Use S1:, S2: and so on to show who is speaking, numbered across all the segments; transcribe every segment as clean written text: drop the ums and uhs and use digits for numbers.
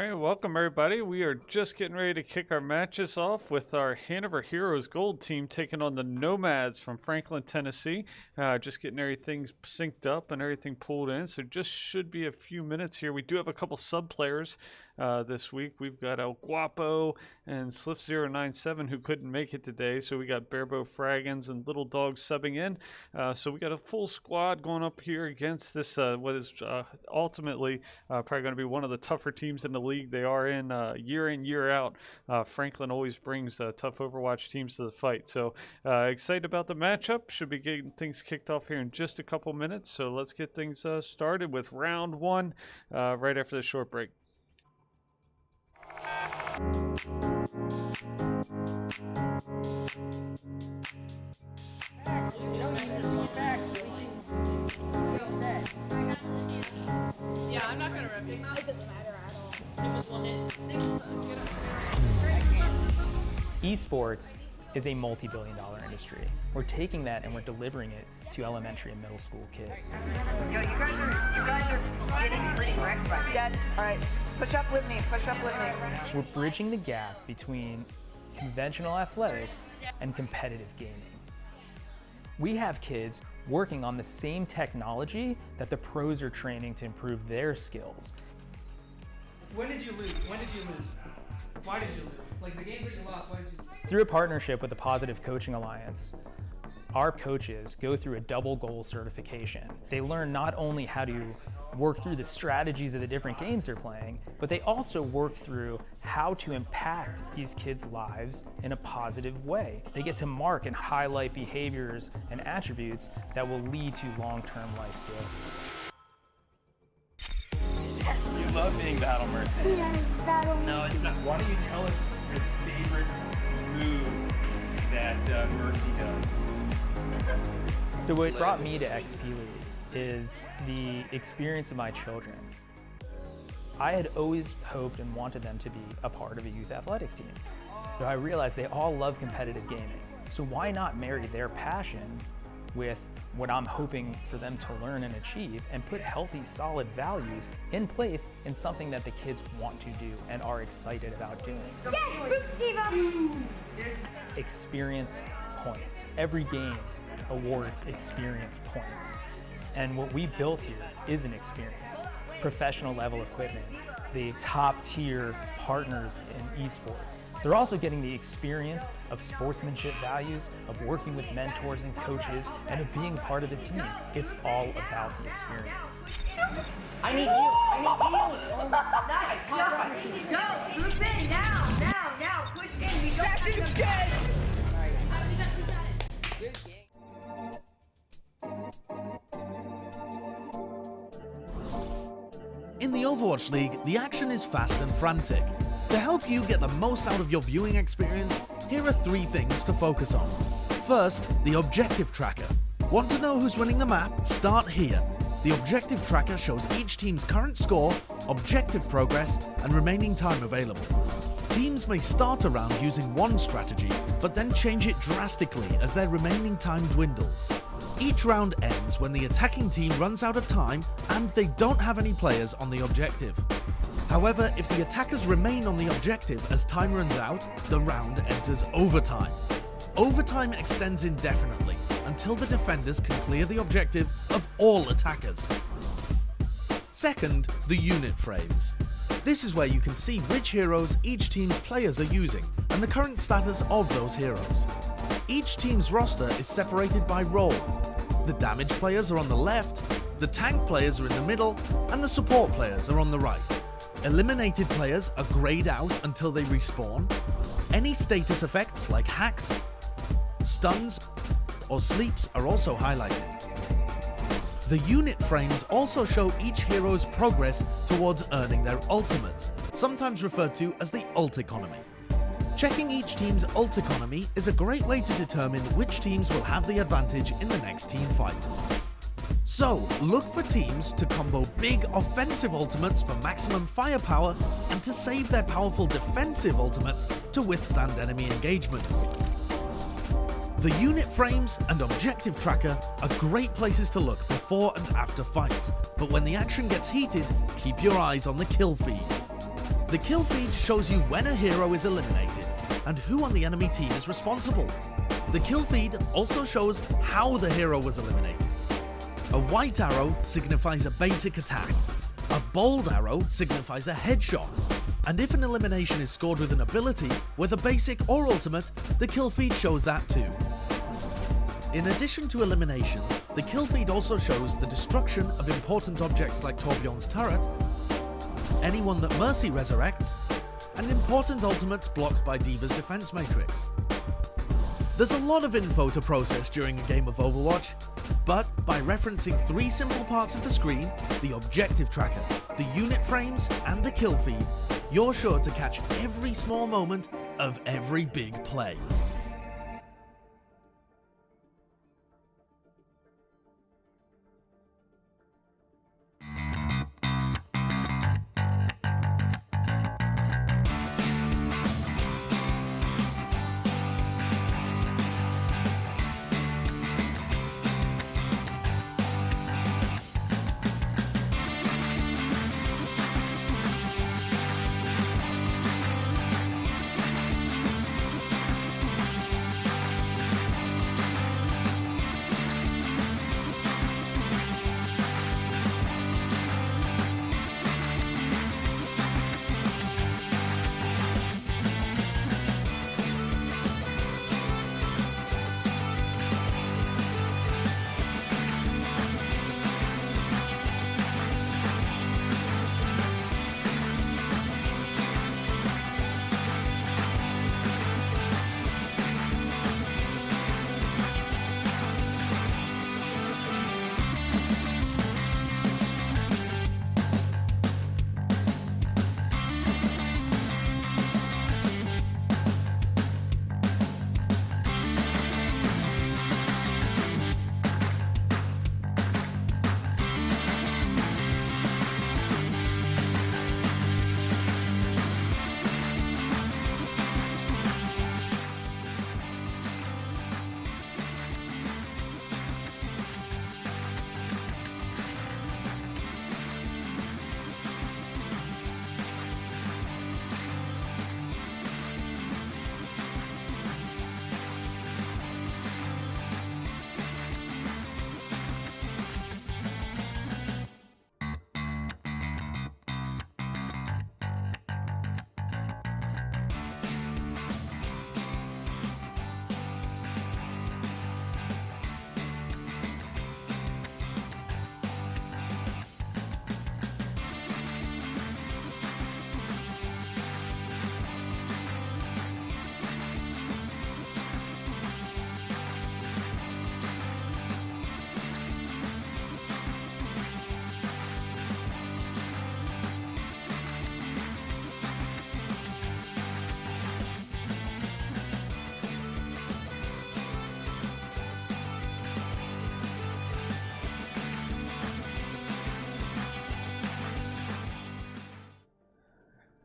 S1: Alright, welcome everybody. We are just getting ready to kick our matches off with our Hanover Heroes Gold team taking on the Nomads from Franklin, Tennessee. Just getting everything synced up and everything pulled in, so just should be a few minutes here. We do have a couple sub players this week. We've got El Guapo and Sliff097 who couldn't make it today, so we got Barebo Fraggins and Little Dog subbing in. So we got a full squad going up here against this what is ultimately probably going to be one of the tougher teams in the league. They are in, year out. Franklin always brings tough Overwatch teams to the fight. So excited about the matchup. Should be getting things kicked off here in just a couple minutes. So let's get things started with round one right after the short break.
S2: Yeah, I'm not gonna rip it. It doesn't matter at all.
S3: Esports is a multi-billion-dollar industry. We're taking that and we're delivering it to elementary and middle school kids.
S4: Yo, you guys are getting pretty wrecked by me. Dad, all right, push up with me.
S3: We're bridging the gap between conventional athletics and competitive gaming. We have kids working on the same technology that the pros are training to improve their skills.
S5: When did you lose? Why did you lose? Like the games that you lost, why did you lose?
S3: Through a partnership with the Positive Coaching Alliance, our coaches go through a double goal certification. They learn not only how to work through the strategies of the different games they're playing, but they also work through how to impact these kids' lives in a positive way. They get to mark and highlight behaviors and attributes that will lead to long-term life skills.
S6: You love being Battle Mercy.
S2: Yes, battle.
S6: No, it's not. Why don't you tell us your favorite move that Mercy does?
S3: So what brought me to XP League is the experience of my children. I had always hoped and wanted them to be a part of a youth athletics team. So I realized they all love competitive gaming. So why not marry their passion with what I'm hoping for them to learn and achieve and put healthy, solid values in place in something that the kids want to do and are excited about doing.
S2: Yes, Boot Steve-up.
S3: Experience points. Every game awards experience points. And what we built here is an experience. Professional level equipment, the top tier partners in esports. They're also getting the experience of sportsmanship values, of working with mentors and coaches, and of being part of the team. It's all about the experience.
S4: I need you. Nice. Go. Group in now. Push in. We don't have to get.
S7: In the Overwatch League, the action is fast and frantic. To help you get the most out of your viewing experience, here are 3 things to focus on. First, the objective tracker. Want to know who's winning the map? Start here. The objective tracker shows each team's current score, objective progress, and remaining time available. Teams may start a round using one strategy, but then change it drastically as their remaining time dwindles. Each round ends when the attacking team runs out of time and they don't have any players on the objective. However, if the attackers remain on the objective as time runs out, the round enters overtime. Overtime extends indefinitely until the defenders can clear the objective of all attackers. Second, the unit frames. This is where you can see which heroes each team's players are using and the current status of those heroes. Each team's roster is separated by role. The damage players are on the left, the tank players are in the middle, and the support players are on the right. Eliminated players are grayed out until they respawn. Any status effects like hacks, stuns, or sleeps are also highlighted. The unit frames also show each hero's progress towards earning their ultimates, sometimes referred to as the ult economy. Checking each team's ult economy is a great way to determine which teams will have the advantage in the next team fight. So, look for teams to combo big offensive ultimates for maximum firepower and to save their powerful defensive ultimates to withstand enemy engagements. The unit frames and objective tracker are great places to look before and after fights, but when the action gets heated, keep your eyes on the kill feed. The kill feed shows you when a hero is eliminated and who on the enemy team is responsible. The kill feed also shows how the hero was eliminated. A white arrow signifies a basic attack. A bold arrow signifies a headshot. And if an elimination is scored with an ability, whether basic or ultimate, the kill feed shows that too. In addition to elimination, the kill feed also shows the destruction of important objects like Torbjorn's turret, anyone that Mercy resurrects, and important ultimates blocked by D.Va's defense matrix. There's a lot of info to process during a game of Overwatch, but by referencing 3 simple parts of the screen, the objective tracker, the unit frames, and the kill feed, you're sure to catch every small moment of every big play.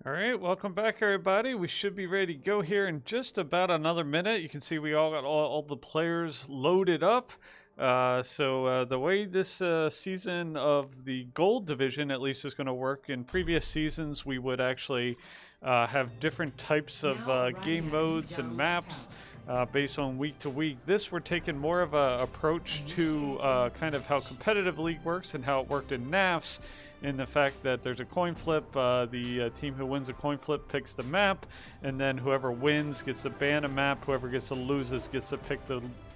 S1: All right, welcome back, everybody. We should be ready to go here in just about another minute. You can see we all got all the players loaded up. So the way this season of the gold division at least is going to work, in previous seasons we would actually have different types of game modes and maps based on week to week. This, we're taking more of a approach to kind of how competitive league works and how it worked in NAFs, in the fact that there's a coin flip. The team who wins a coin flip picks the map, and then whoever wins gets to ban a map. Whoever gets to loses gets to pick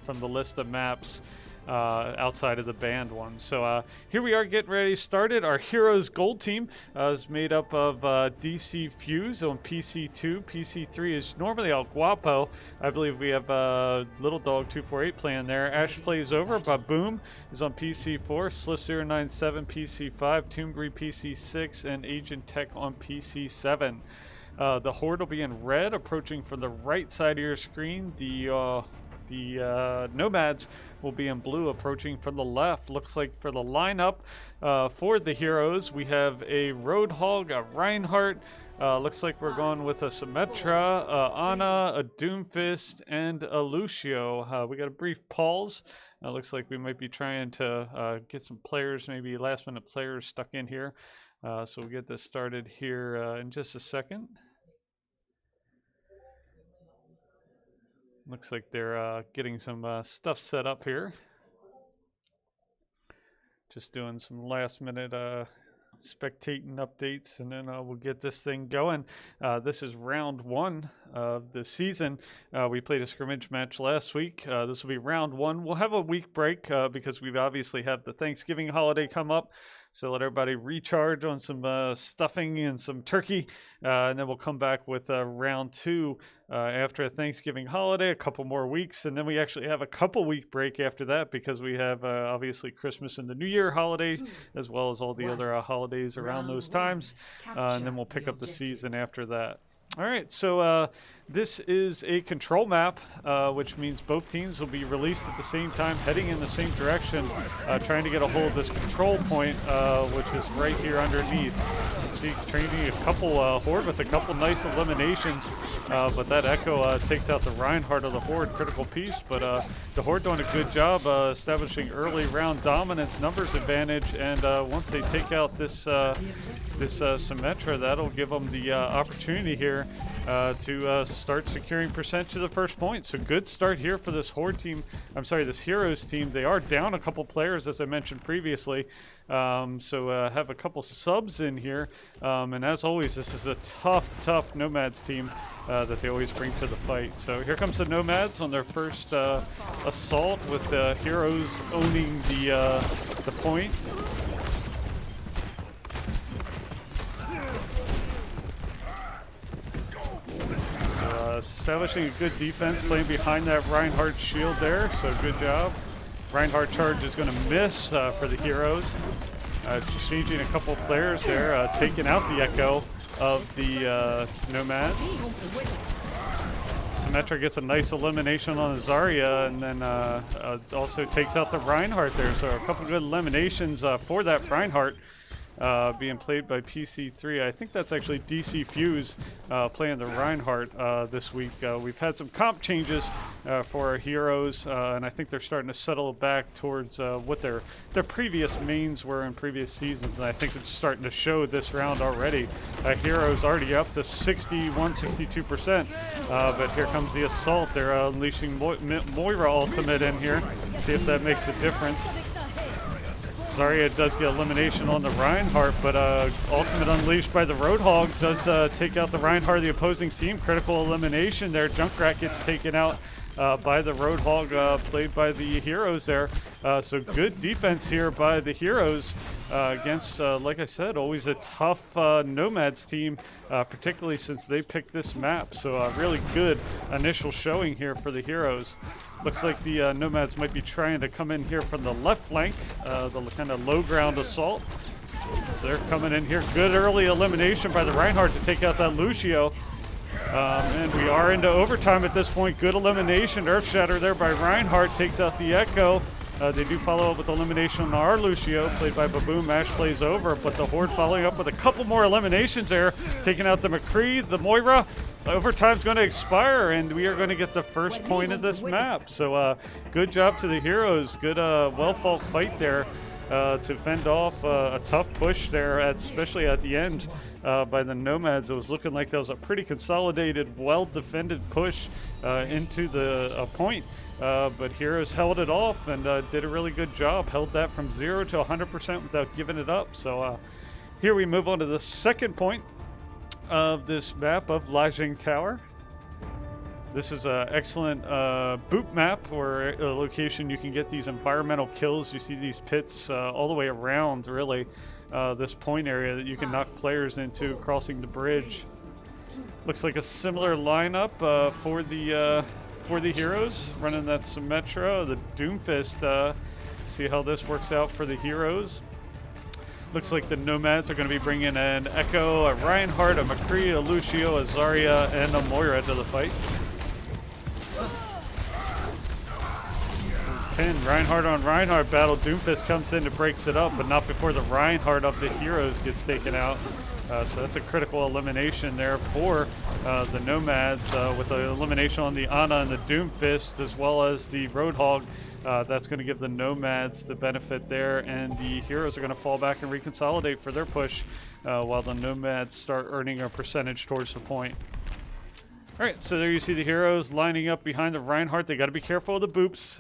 S1: from the list of maps outside of the banned one. So here we are getting ready started. Our Heroes Gold team is made up of DC Fuse on PC2. PC3 is normally El Guapo. I believe we have Little Dog 248 playing there. Ash Plays Over. Baboom is on PC4. Sliss097 PC5. Toombury PC6. And Agent Tech on PC7. The Horde will be in red, approaching from the right side of your screen. The Nomads will be in blue, approaching from the left. Looks like for the lineup for the Heroes, we have a Roadhog, a Reinhardt. Looks like we're going with a Symmetra, Ana, a Doomfist, and a Lucio. We got a brief pause. Looks like we might be trying to get some players, maybe last-minute players, stuck in here. So we'll get this started here in just a second. Looks like they're getting some stuff set up here. Just doing some last minute spectating updates, and then we'll get this thing going. This is round 1 of the season. We played a scrimmage match last week. This will be round 1. We'll have a week break because we obviously have the Thanksgiving holiday come up. So let everybody recharge on some stuffing and some turkey, and then we'll come back with round 2 after a Thanksgiving holiday, a couple more weeks, and then we actually have a couple week break after that because we have obviously Christmas and the New Year holiday, as well as all the other holidays around those times, and then we'll pick up the season after that. All right, so this is a control map, which means both teams will be released at the same time, heading in the same direction, trying to get a hold of this control point, which is right here underneath. Let's see, training a couple Horde with a couple nice eliminations, but that Echo takes out the Reinhardt of the Horde, critical piece, but the Horde doing a good job establishing early round dominance, numbers advantage, and once they take out this Symmetra, that'll give them the opportunity here to start securing percentage of the first point. So good start here for this Horde team. I'm sorry, this Heroes team. They are down a couple players, as I mentioned previously. So have a couple subs in here. And as always, this is a tough Nomads team that they always bring to the fight. So here comes the Nomads on their first assault with the Heroes owning the point. Establishing a good defense, playing behind that Reinhardt shield there, so good job. Reinhardt charge is going to miss for the Heroes. Changing a couple players there, taking out the Echo of the Nomads. Symmetra gets a nice elimination on Zarya, and then also takes out the Reinhardt there, so a couple good eliminations for that Reinhardt. Being played by PC3. I think that's actually DC Fuse playing the Reinhardt this week. We've had some comp changes for our Heroes, and I think they're starting to settle back towards what their previous mains were in previous seasons, and I think it's starting to show this round already. Heroes already up to 61-62%, but here comes the assault. They're unleashing Moira ultimate in here. See if that makes a difference. Zarya does get elimination on the Reinhardt, but ultimate unleashed by the Roadhog does take out the Reinhardt of the opposing team. Critical elimination there. Junkrat gets taken out by the Roadhog, played by the Heroes there. So good defense here by the Heroes against, like I said, always a tough Nomads team, particularly since they picked this map. So really good initial showing here for the Heroes. Looks like the Nomads might be trying to come in here from the left flank, the kind of low ground assault. So they're coming in here. Good early elimination by the Reinhardt to take out that Lucio. And we are into overtime at this point. Good elimination. Earthshatter there by Reinhardt takes out the Echo. They do follow up with elimination on our Lucio, played by Baboon. Mash plays over, but the Horde following up with a couple more eliminations there, taking out the McCree, the Moira. Overtime's going to expire, and we are going to get the first point of this map. So good job to the Heroes. Good, well-fought fight there to fend off a tough push there, especially at the end by the Nomads. It was looking like that was a pretty consolidated, well-defended push into the point. But Heroes held it off and did a really good job. Held that from 0 to 100% without giving it up. So here we move on to the second point of this map of Lajing Tower. This is an excellent boot map, or a location you can get these environmental kills. You see these pits all the way around, really, this point area that you can knock players into crossing the bridge. Looks like a similar lineup for the Heroes, running that Symmetra, the Doomfist. See how this works out for the Heroes. Looks like the Nomads are going to be bringing an Echo, a Reinhardt, a McCree, a Lucio, a Zarya, and a Moira to the fight. Pin, Reinhardt on Reinhardt battle. Doomfist comes in and breaks it up, but not before the Reinhardt of the Heroes gets taken out. So that's a critical elimination there for the Nomads with the elimination on the Ana and the Doomfist, as well as the Roadhog. That's going to give the Nomads the benefit there, and the Heroes are going to fall back and reconsolidate for their push while the Nomads start earning a percentage towards the point. All right, so there you see the Heroes lining up behind the Reinhardt. They got to be careful of the boops.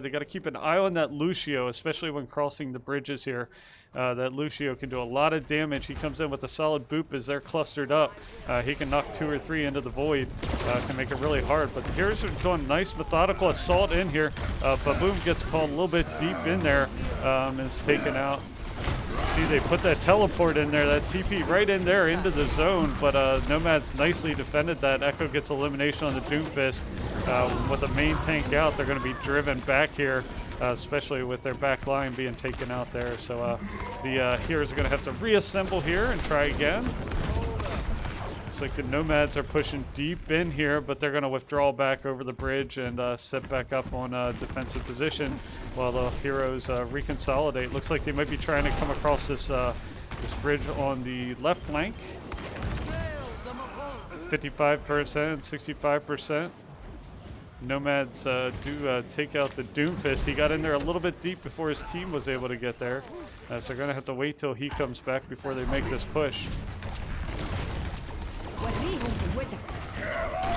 S1: They got to keep an eye on that Lucio, especially when crossing the bridges here. That Lucio can do a lot of damage. He comes in with a solid boop as they're clustered up. He can knock 2 or 3 into the void. Can make it really hard. But the Heroes are doing nice methodical assault in here. Baboom gets called a little bit deep in there and is taken out. See, they put that teleport in there, that TP right in there into the zone, but Nomads nicely defended that. Echo gets elimination on the Doomfist. With the main tank out, they're going to be driven back here, especially with their back line being taken out there. So the Heroes are going to have to reassemble here and try again. Looks like the Nomads are pushing deep in here, but they're going to withdraw back over the bridge and set back up on a defensive position while the Heroes reconsolidate. Looks like they might be trying to come across this this bridge on the left flank. 55%, 65%. Nomads do take out the Doomfist. He got in there a little bit deep before his team was able to get there. So they're going to have to wait till he comes back before they make this push.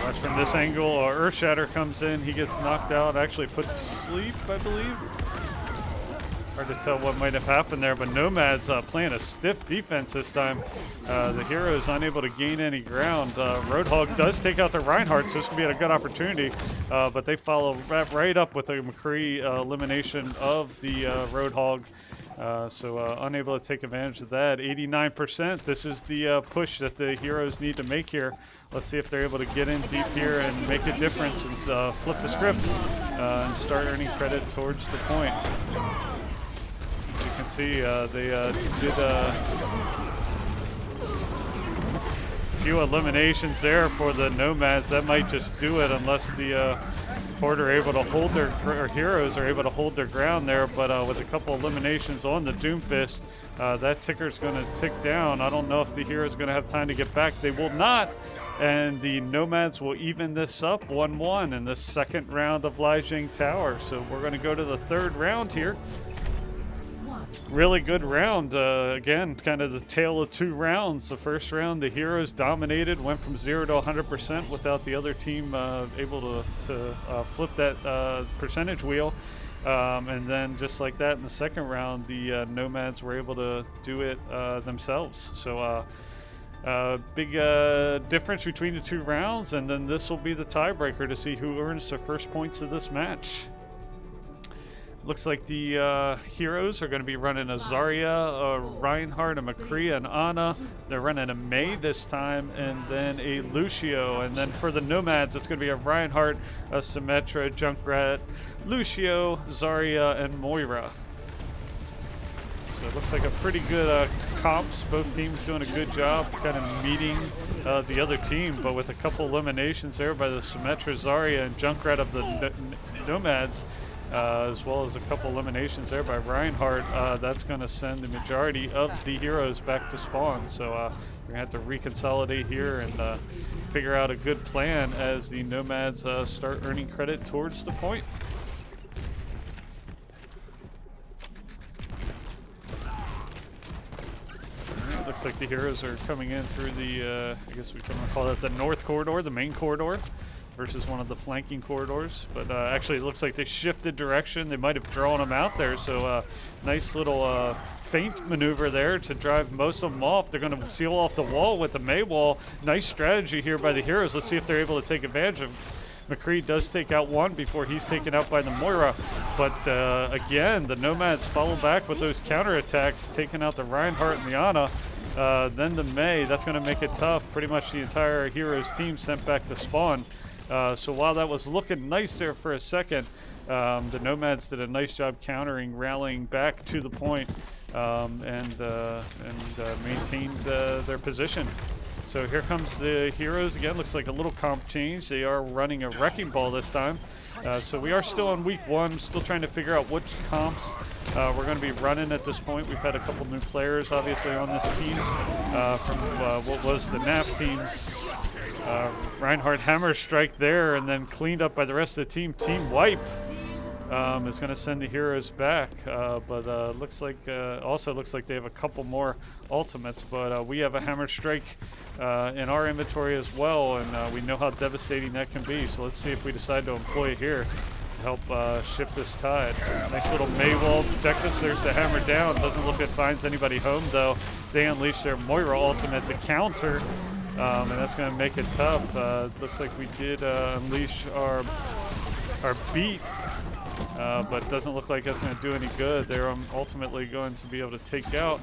S1: Watch from this angle, Earthshatter comes in, he gets knocked out, actually put to sleep, I believe. Hard to tell what might have happened there, but Nomads playing a stiff defense this time. The Heroes unable to gain any ground. Roadhog does take out the Reinhardt, so this could be a good opportunity, but they follow right up with a McCree elimination of the Roadhog. So unable to take advantage of that. 89%. This is the push that the Heroes need to make here. Let's see if they're able to get in deep here and make a difference and flip the script and start earning credit towards the point. As you can see, they did a few eliminations there for the Nomads. That might just do it unless the Horde are able to hold their, or Heroes are able to hold their ground there, but with a couple eliminations on the Doomfist, that ticker's going to tick down. I don't know if the Heroes are going to have time to get back. They will not, and the Nomads will even this up 1-1 in the second round of Lijiang Tower. So we're going to go to the third round here. Really good round. Again, kind of the tale of 2 rounds. The first round, the Heroes dominated, went from 0 to 100% without the other team able to flip that percentage wheel. And then just like that in the second round, the Nomads were able to do it themselves. So big difference between the 2 rounds, and then this will be the tiebreaker to see who earns the first points of this match. Looks like the Heroes are going to be running a Zarya, a Reinhardt, a McCree, an Ana. They're running a Mei this time, and then a Lucio. And then for the Nomads, it's going to be a Reinhardt, a Symmetra, Junkrat, Lucio, Zarya, and Moira. So it looks like a pretty good comps. Both teams doing a good job kind of meeting the other team, but with a couple eliminations there by the Symmetra, Zarya, and Junkrat of the Nomads. As well as a couple eliminations there by Reinhardt, that's going to send the majority of the Heroes back to spawn. So we're going to have to reconsolidate here and figure out a good plan as the Nomads start earning credit towards the point. Looks like the Heroes are coming in through the, I guess we can call that the north corridor, the main corridor, versus one of the flanking corridors. But actually it looks like they shifted direction. They might have drawn them out there, so nice little feint maneuver there to drive most of them off. They're going to seal off the wall with the Mei wall. Nice strategy here by the Heroes. Let's see if they're able to take advantage of. McCree does take out one before he's taken out by the Moira, but again, the Nomads follow back with those counterattacks, taking out the Reinhardt and the Ana. Then the Mei, that's going to make it tough. Pretty much the entire Heroes team sent back to spawn. So while that was looking nice there for a second, the Nomads did a nice job countering, rallying back to the point, and maintained their position. So So here comes the Heroes again. Looks like a little comp change. They are running a Wrecking Ball this time. So we are still on week 1, still trying to figure out which comps we're going to be running at this point. We've had a couple new players, obviously, on this team from what was the NAF teams. Reinhardt Hammer Strike there, and then cleaned up by the rest of the team. Team Wipe is going to send the Heroes back, but also looks like they have a couple more ultimates. But we have a Hammer Strike in our inventory as well, and we know how devastating that can be. So let's see if we decide to employ it here to help shift this tide. Nice little Maywall protect us. There's the hammer down. Doesn't look like it finds anybody home though. They unleash their Moira ultimate to counter. And that's going to make it tough. Looks like we did unleash our beat, but doesn't look like that's going to do any good. They're ultimately going to be able to take out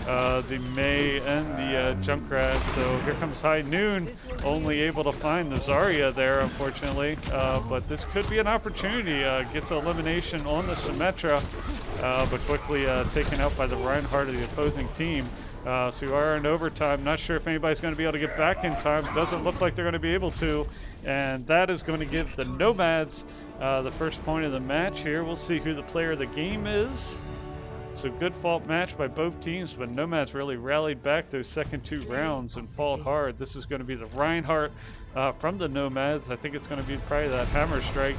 S1: the May and the Junkrat. So here comes High Noon, only able to find the Zarya there, unfortunately. But this could be an opportunity. Gets an elimination on the Symmetra, but quickly taken out by the Reinhardt of the opposing team. So we are in overtime. Not sure if anybody's going to be able to get back in time. Doesn't look like they're going to be able to. And that is going to give the Nomads the first point of the match here. We'll see who the player of the game is. So good fought match by both teams, but Nomads really rallied back those second 2 rounds and fought hard. This is going to be the Reinhardt from the Nomads. I think it's going to be probably that Hammer Strike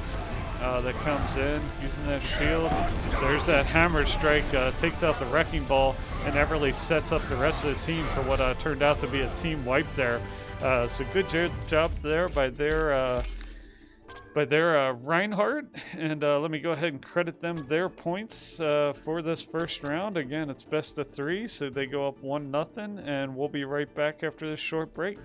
S1: that comes in using that shield. So there's that Hammer Strike, takes out the Wrecking Ball, and that really sets up the rest of the team for what turned out to be a team wipe there. So good job there by their Reinhardt, and let me go ahead and credit them their points for this first round. Again, it's best of 3, so they go up 1-0, and we'll be right back after this short break.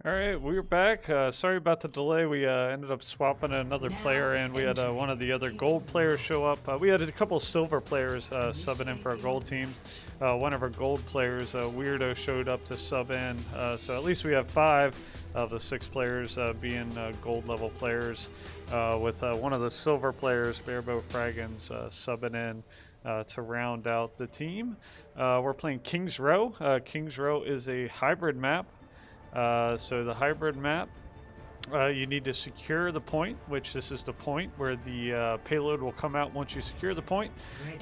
S1: All right, we're back. Sorry about the delay. We ended up swapping another player, and we had one of the other gold players show up. We had a couple silver players subbing in for our gold teams. One of our gold players, Weirdo, showed up to sub in. So at least we have 5 of the 6 players being gold level players, with one of the silver players, Barebow Fraggins, subbing in to round out the team. We're playing King's Row. King's Row is a hybrid map. So the hybrid map, you need to secure the point, which this is the point where the payload will come out. Once you secure the point,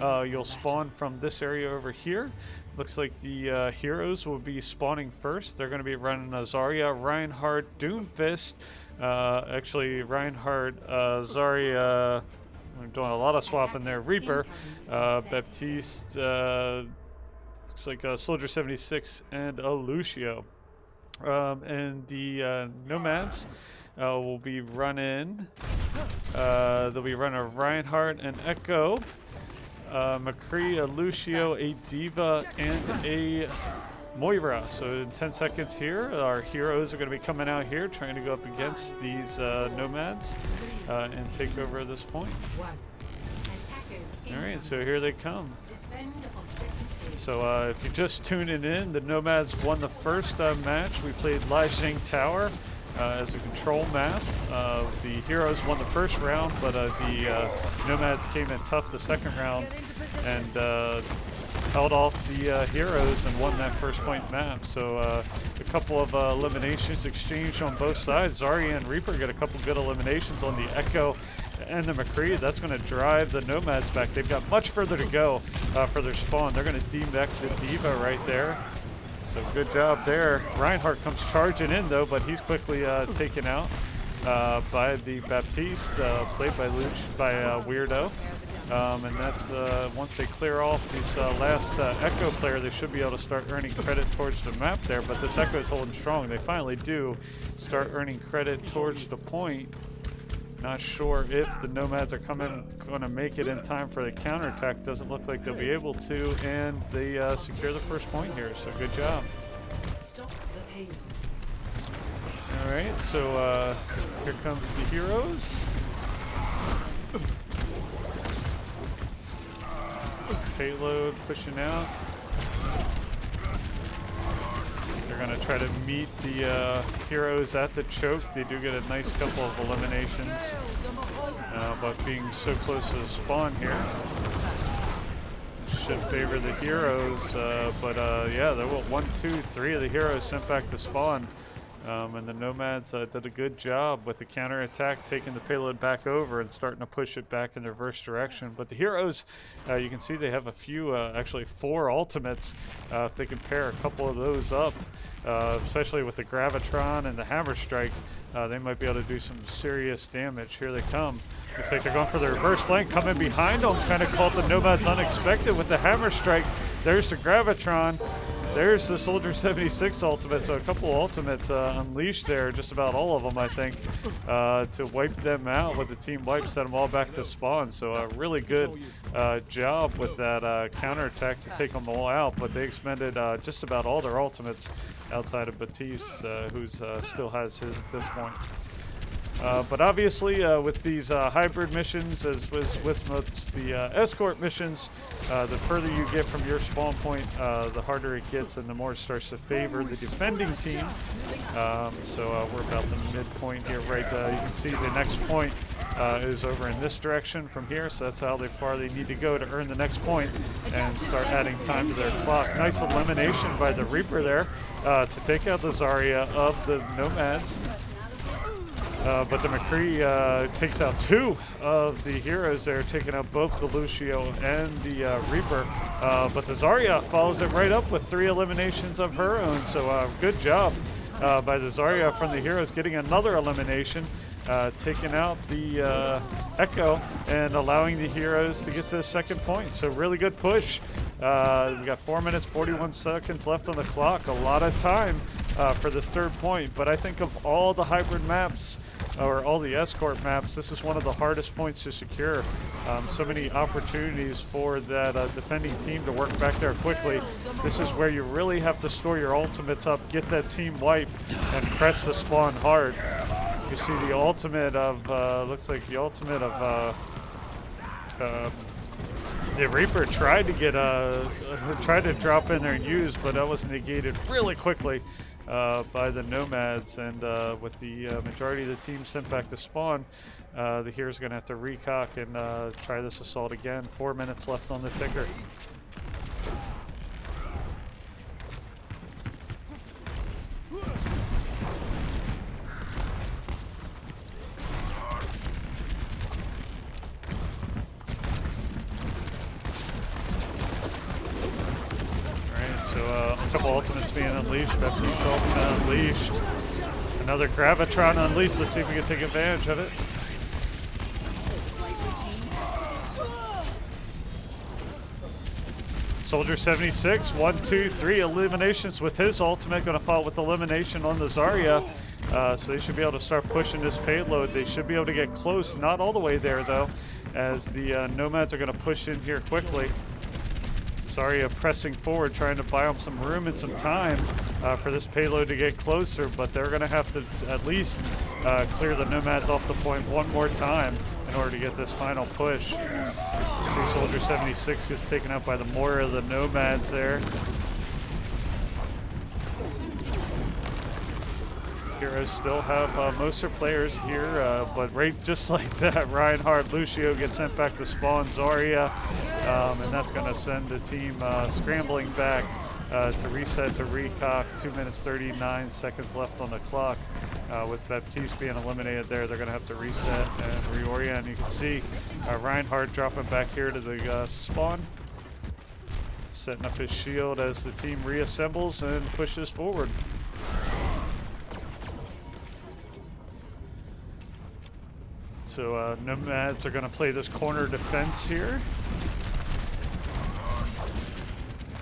S1: you'll spawn from this area over here. Looks like the heroes will be spawning first. They're going to be running Zarya, Reinhardt, Doomfist. Actually, Reinhardt, Zarya, I'm doing a lot of swapping there. Reaper, Baptiste, looks like Soldier 76, and Lucio. And the Nomads will be running. They'll be running a Reinhardt, an Echo, McCree, a Lucio, a Diva, and a Moira. So in 10 seconds here, our heroes are going to be coming out here trying to go up against these Nomads and take over this point. All right, so here they come. So if you're just tuning in, the Nomads won the first match. We played Lajing Tower as a control map. The Heroes won the first round, but the Nomads came in tough the second round and held off the Heroes and won that first point map. So a couple of eliminations exchanged on both sides. Zarya and Reaper get a couple good eliminations on the Echo and the McCree. That's going to drive the Nomads back. They've got much further to go for their spawn. They're going to deback the Diva right there. So good job there. Reinhardt comes charging in though, but he's quickly taken out by the Baptiste, played by Weirdo. And that's once they clear off this last Echo player, they should be able to start earning credit towards the map there. But this Echo is holding strong. They finally do start earning credit towards the point. Not sure if the Nomads are going to make it in time for the counterattack. Doesn't look like they'll be able to, and they secure the first point here. So good job. All right, so here comes the Heroes. Payload pushing out. They're going to try to meet the Heroes at the choke. They do get a nice couple of eliminations, but being so close to the spawn here should favor the Heroes. But yeah, there were 1, 2, 3 of the Heroes sent back to spawn. And the Nomads did a good job with the counterattack, taking the payload back over and starting to push it back in the reverse direction. But the Heroes, you can see they have a few, actually 4 ultimates. If they can pair a couple of those up, especially with the Gravitron and the Hammer Strike, they might be able to do some serious damage. Here they come. Looks like they're going for the reverse flank, coming behind them. Kind of caught the Nomads unexpected with the Hammer Strike. There's the Gravitron. There's the Soldier 76 ultimate, so a couple ultimates unleashed there, just about all of them, I think, to wipe them out with the team wipe, set them all back to spawn. So a really good job with that counterattack to take them all out, but they expended just about all their ultimates outside of Baptiste, who's still has his at this point. But obviously, with these hybrid missions, as with most the escort missions, the further you get from your spawn point, the harder it gets and the more it starts to favor the defending team. So we're about the midpoint here, right? You can see the next point is over in this direction from here, so that's how far they need to go to earn the next point and start adding time to their clock. Nice elimination by the Reaper there to take out the Zarya of the Nomads. But the McCree takes out 2 of the Heroes there, taking out both the Lucio and the Reaper. But the Zarya follows it right up with 3 eliminations of her own. So good job by the Zarya from the Heroes, getting another elimination, taking out the Echo and allowing the Heroes to get to the second point. So really good push. We got 4 minutes, 41 seconds left on the clock. A lot of time for this third point. But I think of all the hybrid maps or all the escort maps, this is one of the hardest points to secure. So many opportunities for that defending team to work back there quickly. This is where you really have to store your ultimates up, get that team wiped, and press the spawn hard. You see the ultimate of, looks like the ultimate of, the Reaper tried to get, tried to drop in there and use, but that was negated really quickly by the Nomads, and with the majority of the team sent back to spawn, the Heroes are going to have to recock and try this assault again. 4 minutes left on the ticker. A couple ultimates being unleashed. Baptiste ultimate unleashed. Another Gravitron unleashed. Let's see if we can take advantage of it. Soldier 76, 1, 2, 3 eliminations with his ultimate. Going to follow with elimination on the Zarya. So they should be able to start pushing this payload. They should be able to get close. Not all the way there, though, as the Nomads are going to push in here quickly. Zarya pressing forward, trying to buy them some room and some time for this payload to get closer, but they're going to have to at least clear the Nomads off the point one more time in order to get this final push. See Soldier 76 gets taken out by the Moira of the Nomads there. Heroes still have most of their players here, but right just like that, Reinhardt, Lucio gets sent back to spawn, Zarya, and that's going to send the team scrambling back to reset to recock. 2 minutes 39 seconds left on the clock. With Baptiste being eliminated there, they're going to have to reset and reorient. You can see Reinhardt dropping back here to the spawn, setting up his shield as the team reassembles and pushes forward. So Nomads are going to play this corner defense here.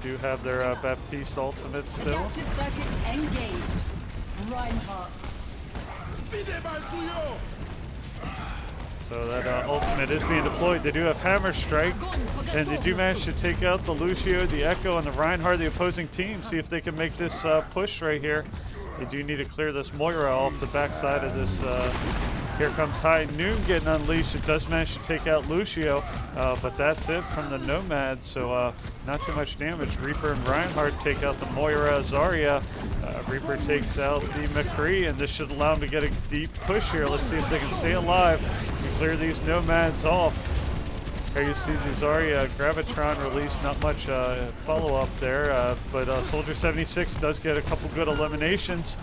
S1: Do have their Baptiste ultimate still.
S4: Adaptive circuits engaged. Reinhardt.
S1: So that ultimate is being deployed. They do have Hammer Strike, and they do manage to take out the Lucio, the Echo, and the Reinhardt, the opposing team. See if they can make this push right here. They do need to clear this Moira off the backside of this. Here comes High Noon getting unleashed. It does manage to take out Lucio, but that's it from the Nomads, so not too much damage. Reaper and Reinhardt take out the Moira, Zarya. Reaper takes out the McCree, and this should allow him to get a deep push here. Let's see if they can stay alive and clear these Nomads off. Here you see the Zarya Gravitron release, not much follow-up there, but Soldier 76 does get a couple good eliminations.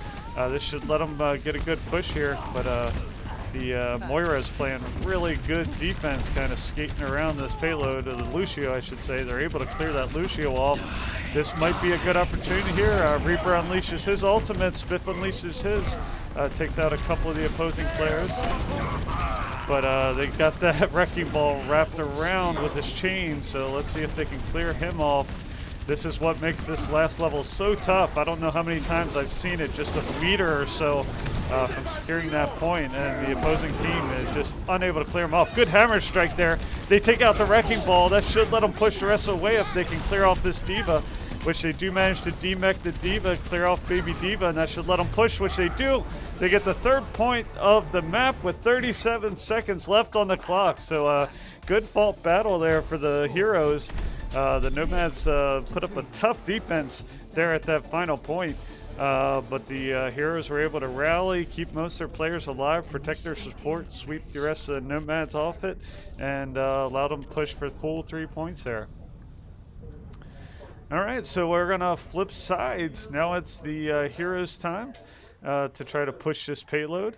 S1: This should let him get a good push here, but the Moira is playing really good defense, kind of skating around this payload, or the Lucio, I should say. They're able to clear that Lucio off. This might be a good opportunity here. Reaper unleashes his ultimate, Spiff unleashes his, takes out a couple of the opposing players. But they got that Wrecking Ball wrapped around with his chain, so let's see if they can clear him off. This is what makes this last level so tough. I don't know how many times I've seen it, just a meter or so from securing that point, and the opposing team is just unable to clear them off. Good Hammer Strike there. They take out the Wrecking Ball. That should let them push the rest of the way if they can clear off this Diva, which they do manage to demech the Diva, clear off Baby Diva, and that should let them push, which they do. They get the third point of the map with 37 seconds left on the clock. So good fault battle there for the Heroes. The Nomads put up a tough defense there at that final point, but the Heroes were able to rally, keep most of their players alive, protect their support, sweep the rest of the Nomads off it, and allow them to push for full 3 points there. All right, so we're going to flip sides. Now it's the Heroes' time to try to push this payload.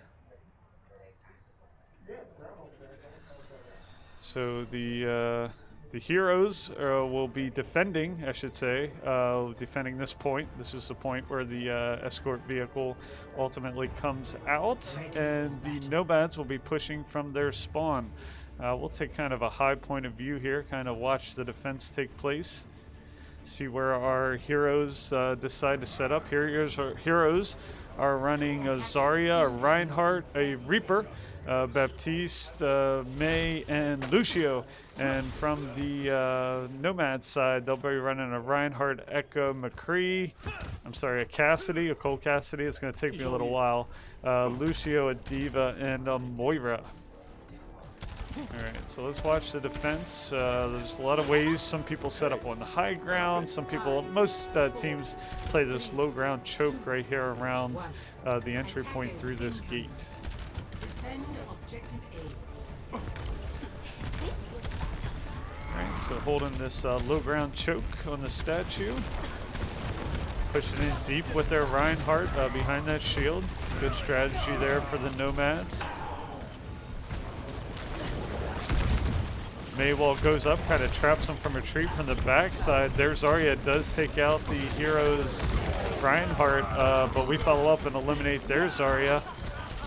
S1: So the Heroes will be defending, I should say, defending this point. This is the point where the escort vehicle ultimately comes out, and the Nomads will be pushing from their spawn. We'll take kind of a high point of view here, kind of watch the defense take place, see where our Heroes decide to set up. Heroes are running a Zarya, a Reinhardt, a Reaper, Baptiste, May, and Lucio. And from the Nomad side, they'll be running a Reinhardt, Echo, McCree. I'm sorry, a Cassidy, a Cole Cassidy. It's going to take me a little while. Lucio, a Diva, and a Moira. Alright, so let's watch the defense. There's a lot of ways. Some people set up on the high ground. Some people, most teams play this low ground choke right here around the entry point through this gate. Alright, so holding this low ground choke on the statue. Pushing in deep with their Reinhardt behind that shield. Good strategy there for the Nomads. Maywall goes up, kind of traps him from retreat from the backside. There Zarya does take out the Heroes Reinhardt, but we follow up and eliminate their Zarya.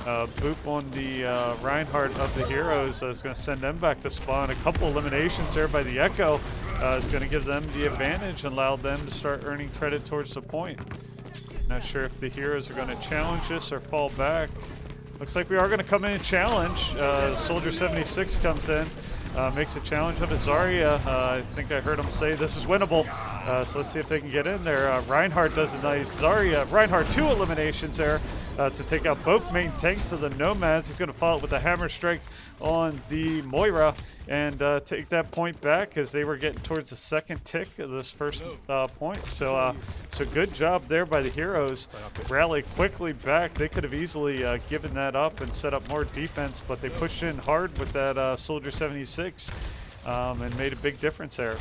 S1: Boop on the Reinhardt of the Heroes is going to send them back to spawn. A couple eliminations there by the Echo is going to give them the advantage and allow them to start earning credit towards the point. Not sure if the Heroes are going to challenge this or fall back. Looks like we are going to come in and challenge. Soldier 76 comes in. Makes a challenge of it. Zarya, I think I heard him say this is winnable. So let's see if they can get in there. Reinhardt does a nice Zarya. Reinhardt 2 eliminations there to take out both main tanks of the Nomads. He's going to follow it with a hammer strike on the Moira and take that point back as they were getting towards the second tick of this first point. So good job there by the Heroes. Rally quickly back. They could have easily given that up and set up more defense, but they pushed in hard with that Soldier 76 and made a big difference there.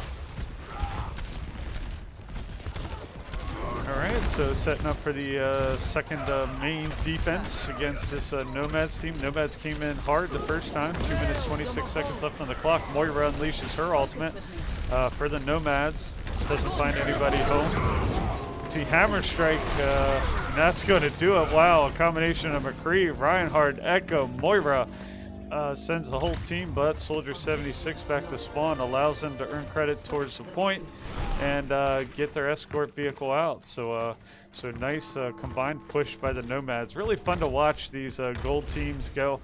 S1: Alright, so setting up for the second main defense against this Nomads team. Nomads came in hard the first time. 2 minutes, 26 seconds left on the clock. Moira unleashes her ultimate for the Nomads. Doesn't find anybody home. See Hammer Strike, that's going to do it. Wow, a combination of McCree, Reinhardt, Echo, Moira. Sends the whole team, but Soldier 76 back to spawn, allows them to earn credit towards the point and get their escort vehicle out. So nice combined push by the Nomads. Really fun to watch these gold teams go.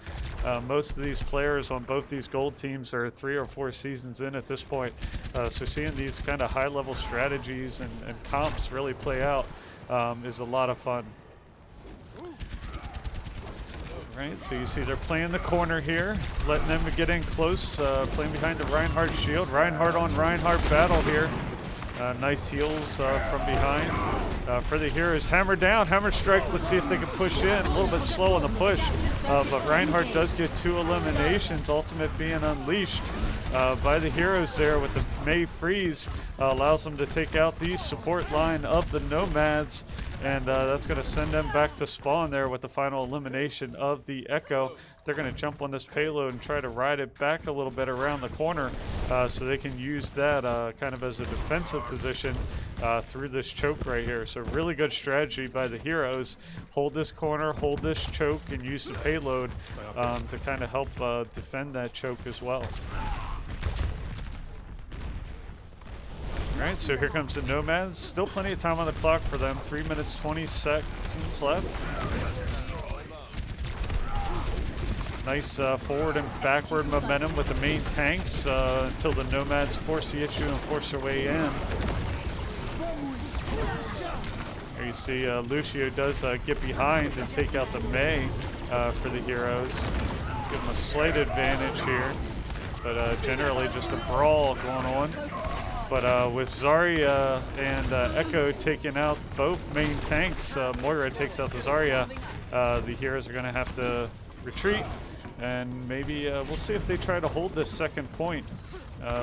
S1: Most of these players on both these gold teams are 3 or 4 seasons in at this point. So seeing these kind of high-level strategies and comps really play out is a lot of fun. Right, so you see they're playing the corner here, letting them get in close, playing behind the Reinhardt shield. Reinhardt on Reinhardt battle here. Nice heals from behind. For the Heroes, hammer down, hammer strike. Let's see if they can push in. A little bit slow on the push, but Reinhardt does get 2 eliminations. Ultimate being unleashed by the Heroes there with the May freeze. Allows them to take out the support line of the Nomads. And that's going to send them back to spawn there with the final elimination of the Echo. They're going to jump on this payload and try to ride it back a little bit around the corner so they can use that kind of as a defensive position through this choke right here. So really good strategy by the Heroes. Hold this corner, hold this choke, and use the payload to kind of help defend that choke as well. Alright, so here comes the Nomads. Still plenty of time on the clock for them. 3 minutes, 20 seconds left. Nice forward and backward momentum with the main tanks until the Nomads force the issue and force their way in. Here you see Lucio does get behind and take out the May for the Heroes. Give them a slight advantage here, but generally just a brawl going on. But with Zarya and Echo taking out both main tanks, Moira takes out the Zarya. The Heroes are going to have to retreat, and maybe we'll see if they try to hold this second point.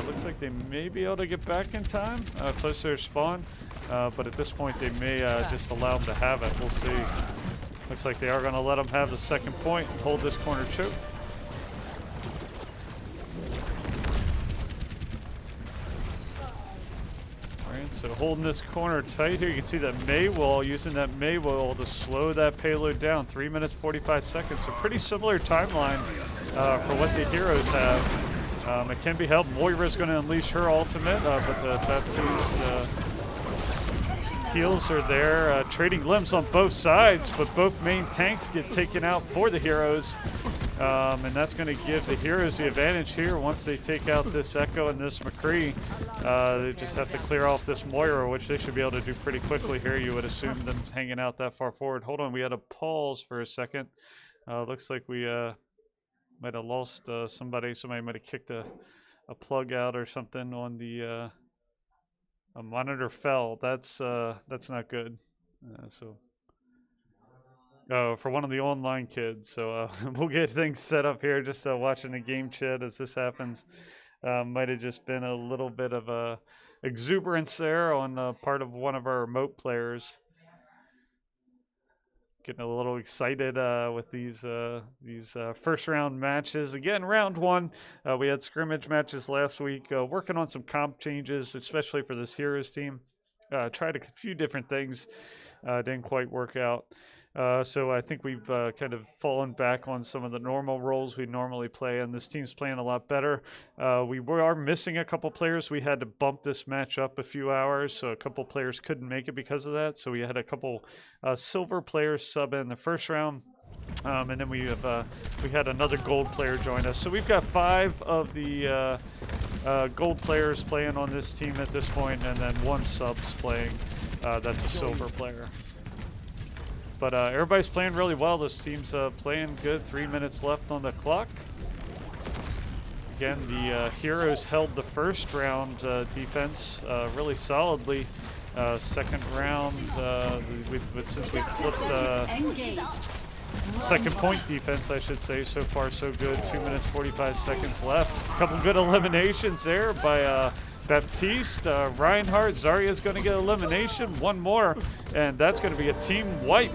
S1: Looks like they may be able to get back in time, closer to their spawn, but at this point they may just allow them to have it. We'll see. Looks like they are going to let them have the second point and hold this corner choke. So holding this corner tight here, you can see that May wall, using that May wall to slow that payload down. 3 minutes, 45 seconds. So pretty similar timeline for what the Heroes have. It can be helped. Moira's going to unleash her ultimate, but the Baptiste heals are there, trading limbs on both sides, but both main tanks get taken out for the Heroes. And that's going to give the Heroes the advantage here once they take out this Echo and this McCree. They just have to clear off this Moira, which they should be able to do pretty quickly here. You would assume them hanging out that far forward. Hold on, we had a pause for a second. Looks like we might have lost somebody. Somebody might have kicked a plug out or something on the a monitor fell. That's not good. For one of the online kids. So we'll get things set up here. Just watching the game chat as this happens. Might have just been a little bit of exuberance there on part of one of our remote players. Getting a little excited with these first round matches. Again, round one, we had scrimmage matches last week. Working on some comp changes, especially for this Heroes team. Tried a few different things. Didn't quite work out. So I think we've kind of fallen back on some of the normal roles we normally play, and this team's playing a lot better. We are missing a couple players. We had to bump this match up a few hours, so a couple players couldn't make it because of that. So we had a couple silver players sub in the first round. And then we had another gold player join us. So we've got 5 of the gold players playing on this team at this point, and then 1 subs playing. That's a silver player. But everybody's playing really well. This team's playing good. 3 minutes left on the clock. Again, the Heroes held the first round defense really solidly. Second round, since we flipped second point defense, I should say, so far so good. 2 minutes 45 seconds left. A couple good eliminations there by Baptiste, Reinhardt. Zarya's going to get elimination. One more, and that's going to be a team wipe,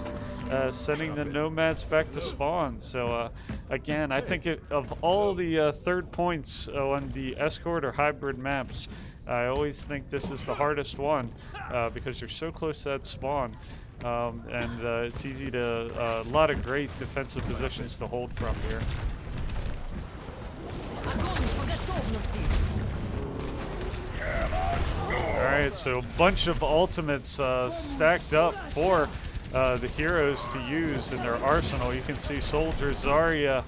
S1: sending the Nomads back to spawn. So again, I think of all the third points on the escort or hybrid maps, I always think this is the hardest one because you're so close to that spawn. And it's easy to a lot of great defensive positions to hold from here. Alright, so a bunch of ultimates stacked up for the Heroes to use in their arsenal. You can see Soldier, Zarya,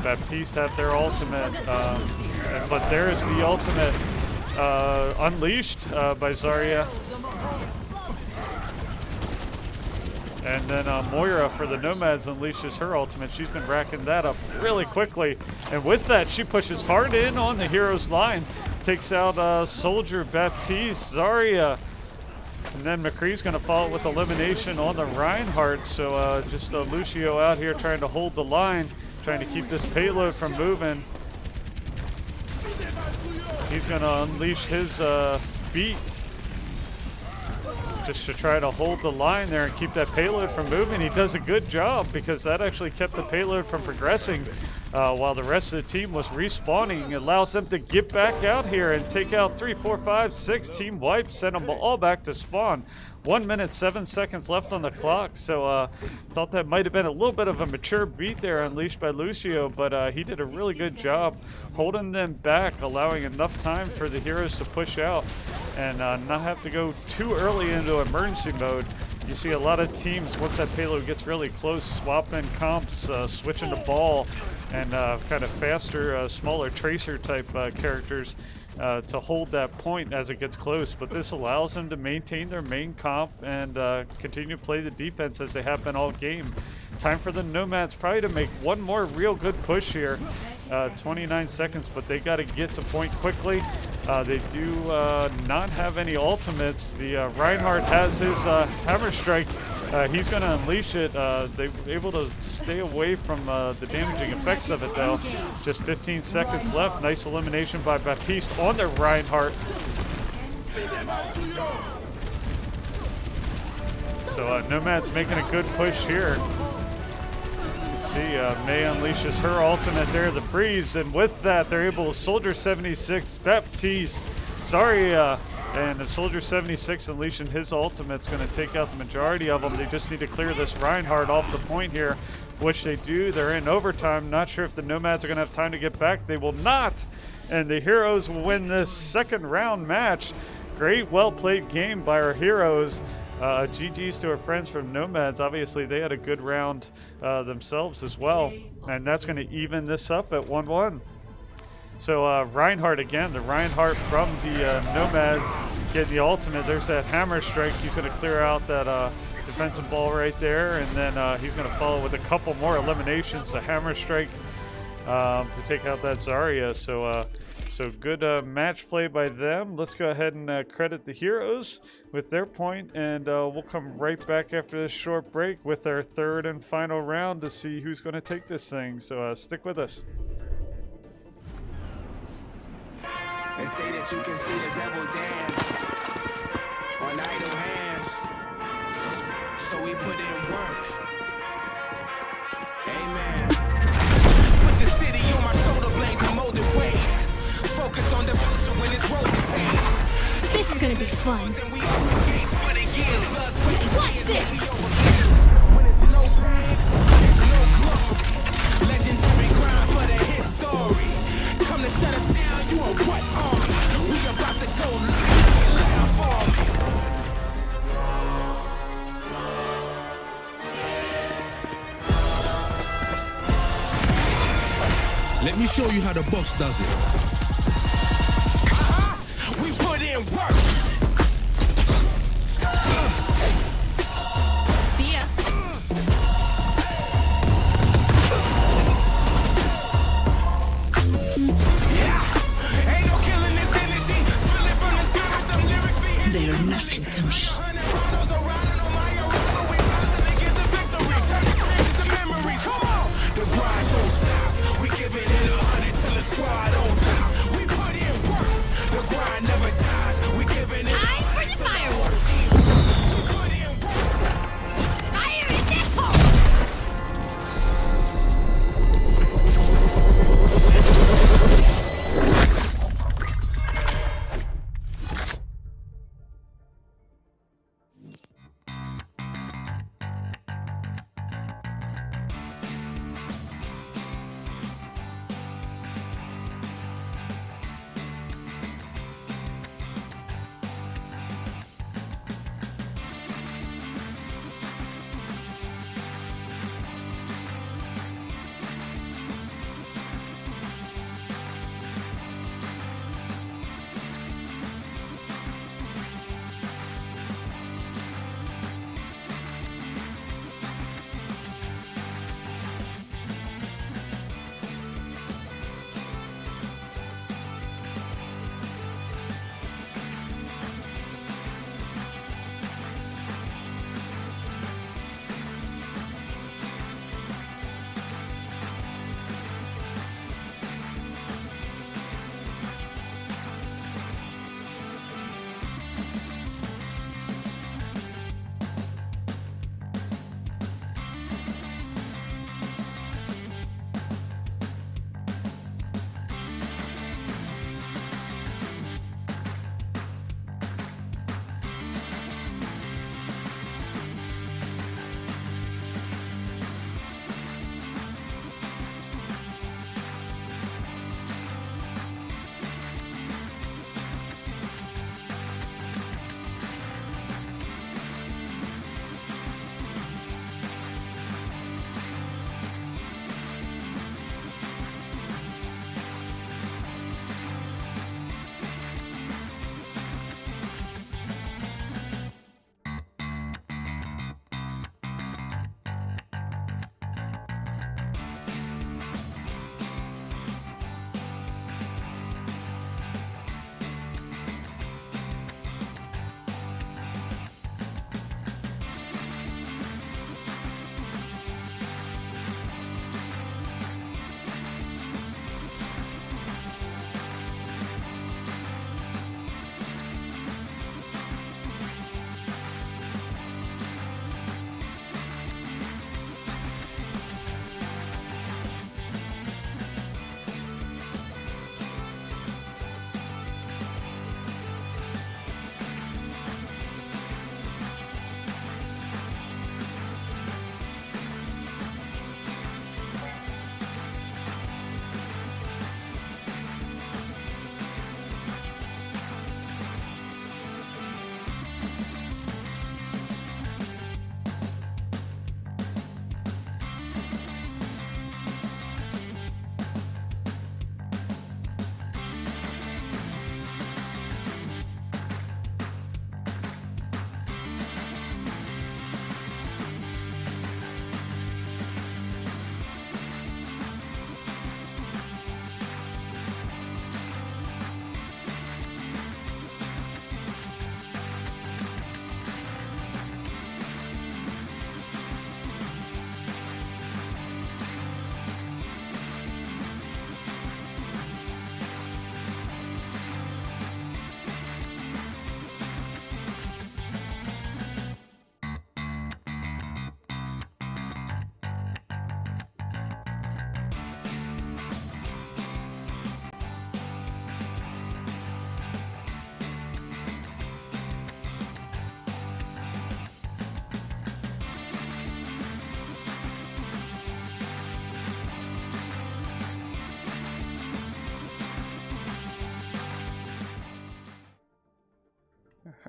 S1: Baptiste have their ultimate, but there's the ultimate unleashed by Zarya. And then Moira for the Nomads unleashes her ultimate. She's been racking that up really quickly. And with that, she pushes hard in on the Heroes line. Takes out Soldier, Baptiste, Zarya. And then McCree's going to follow with elimination on the Reinhardt. So just Lucio out here trying to hold the line, trying to keep this payload from moving. He's going to unleash his beat just to try to hold the line there and keep that payload from moving. He does a good job because that actually kept the payload from progressing while the rest of the team was respawning. It allows them to get back out here and take out 3, 4, 5, 6 team wipes, send them all back to spawn. 1 minute, 7 seconds left on the clock. So thought that might have been a little bit of a mature beat there unleashed by Lucio, but he did a really good job holding them back, allowing enough time for the Heroes to push out and not have to go too early into emergency mode. You see a lot of teams, once that payload gets really close, swapping comps, switching the ball, and kind of faster, smaller tracer type characters to hold that point as it gets close. But this allows them to maintain their main comp and continue to play the defense as they have been all game. Time for the Nomads probably to make one more real good push here. 29 seconds, but they got to get to point quickly. They do not have any ultimates. The Reinhardt has his Hammer Strike. He's going to unleash it. They were able to stay away from the damaging effects of it, though. Just 15 seconds left. Nice elimination by Baptiste on the Reinhardt. So Nomad's making a good push here. See, May unleashes her ultimate there, the freeze, and with that, they're able to Soldier 76, Baptiste, Zarya, and the Soldier 76 unleashing his ultimate's going to take out the majority of them. They just need to clear this Reinhardt off the point here, which they do. They're in overtime. Not sure if the Nomads are going to have time to get back. They will not, and the Heroes will win this second round match. Great, well-played game by our Heroes. GG's to our friends from Nomads. Obviously, they had a good round themselves as well. And that's going to even this up at 1-1. So Reinhardt again, the Reinhardt from the Nomads getting the ultimate. There's that hammer strike. He's going to clear out that defensive ball right there. And then he's going to follow with a couple more eliminations. A hammer strike to take out that Zarya. So good match play by them. Let's go ahead and credit the heroes with their point, and we'll come right back after this short break with our third and final round to see who's going to take this thing. So stick with us.
S8: They say that you can see the devil dance on idle hands, so we put in work. Amen. Put the city on my shoulder blades and molded waves. Focus on devotion when it's rolling pain.
S9: This is gonna be fun. What's this?
S8: When it's no pain, it's no glory. Legendary grind for the history. Come to shut us down, you are what army? We about to go loud for me.
S10: Let me show you how the boss does it.
S8: We put in work.
S9: See ya.
S8: Yeah, ain't no killing this energy. Spilling from the spirit, them lyrics being.
S9: They are nothing to me.
S8: The grind don't stop. We giving it 100 till the squad on top. We put in work. The grind never dies. We giving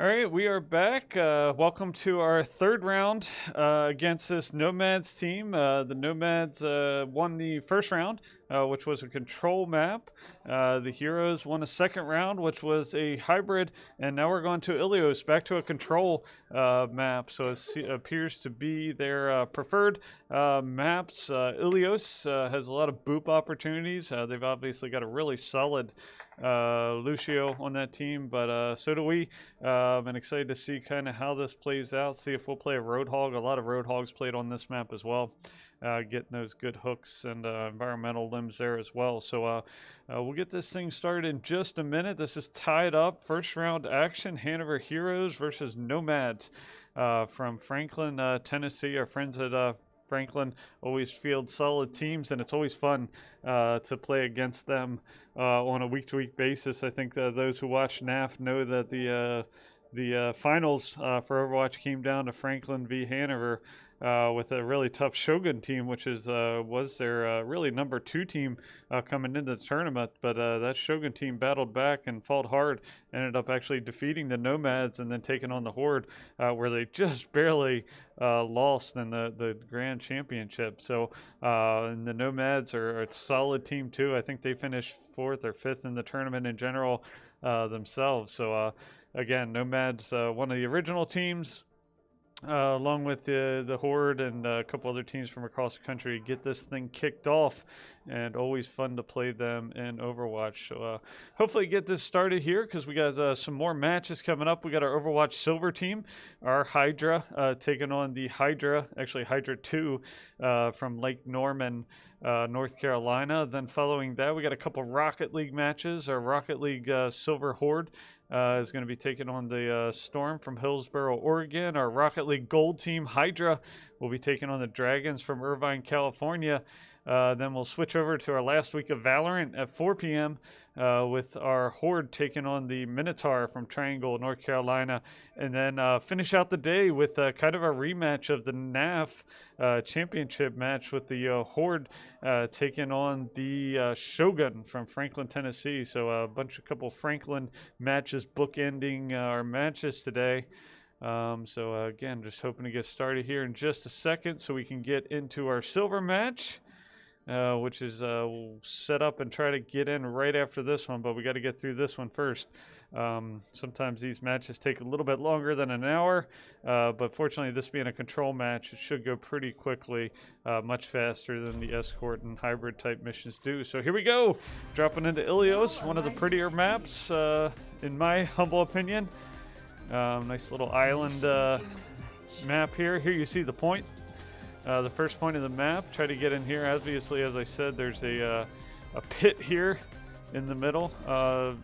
S1: All right, we are back. Welcome to our third round against this Nomads team. The Nomads won the first round, which was a control map. The Heroes won a second round, which was a hybrid. And now we're going to Ilios, back to a control map. So it appears to be their preferred maps. Ilios has a lot of boop opportunities. They've obviously got a really solid Lucio on that team, but so do we. I'm excited to see kind of how this plays out, see if we'll play a Roadhog. A lot of Roadhogs played on this map as well, getting those good hooks and environmental limbs there as well. So we'll get this thing started in just a minute. This is tied up. First round action, Hanover Heroes versus Nomads from Franklin, Tennessee. Our friends at Franklin always field solid teams, and it's always fun to play against them on a week-to-week basis. I think those who watch NAF know that the finals for Overwatch came down to Franklin v. Hanover with a really tough Shogun team, which was their really number 2 team coming into the tournament. But that Shogun team battled back and fought hard, ended up actually defeating the Nomads and then taking on the Horde, where they just barely lost in the Grand Championship. So and the Nomads are a solid team too. I think they finished 4th or 5th in the tournament in general themselves. So again, Nomads, one of the original teams, along with the Horde and a couple other teams from across the country, get this thing kicked off, and always fun to play them in Overwatch. So hopefully get this started here, because we got some more matches coming up. We got our Overwatch Silver team, our Hydra, taking on the Hydra, actually Hydra 2 from Lake Norman, North Carolina. Then following that, we got a couple Rocket League matches. Our Rocket League Silver Horde is going to be taking on the Storm from Hillsboro, Oregon. Our Rocket League Gold team, Hydra, will be taking on the Dragons from Irvine, California. Then we'll switch over to our last week of Valorant at 4 p.m. With our Horde taking on the Minotaur from Triangle, North Carolina. And then finish out the day with kind of a rematch of the NAF championship match with the Horde taking on the Shogun from Franklin, Tennessee. So a couple Franklin matches bookending our matches today. So again, just hoping to get started here in just a second so we can get into our silver match. Which is we'll set up and try to get in right after this one, but we got to get through this one first. Sometimes these matches take a little bit longer than an hour, but fortunately, this being a control match, it should go pretty quickly, much faster than the escort and hybrid type missions do. So here we go, dropping into Ilios, one of the prettier maps, in my humble opinion. Nice little island map here. Here you see the point. The first point of the map. Try to get in here. Obviously, as I said, there's a pit here in the middle. A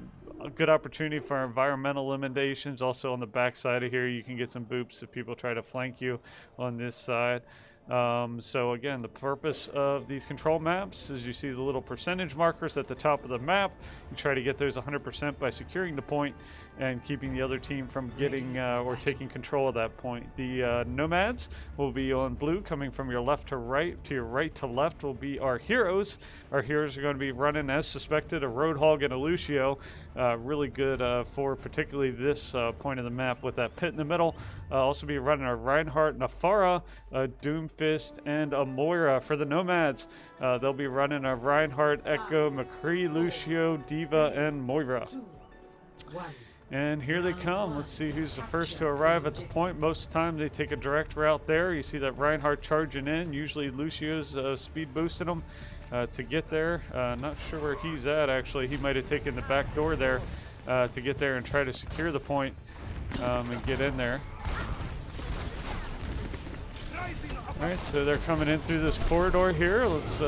S1: good opportunity for environmental eliminations. Also on the back side of here, you can get some boops if people try to flank you on this side. So again, the purpose of these control maps is you see the little percentage markers at the top of the map. You try to get those 100% by securing the point and keeping the other team from getting or taking control of that point. The Nomads will be on blue, coming from your left to right. To your right to left will be our Heroes. Our Heroes are going to be running, as suspected, a Roadhog and a Lucio. Really good for particularly this point of the map with that pit in the middle. Also be running a Reinhardt, Nafara, Doomfist, and a Moira for the Nomads. They'll be running a Reinhardt, Echo, McCree, Lucio, Diva, and Moira. And here they come. Let's see who's the first to arrive at the point. Most of the time they take a direct route there. You see that Reinhardt charging in. Usually Lucio's speed boosting him to get there. Not sure where he's at, actually. He might have taken the back door there to get there and try to secure the point and get in there. All right, so they're coming in through this corridor here. Let's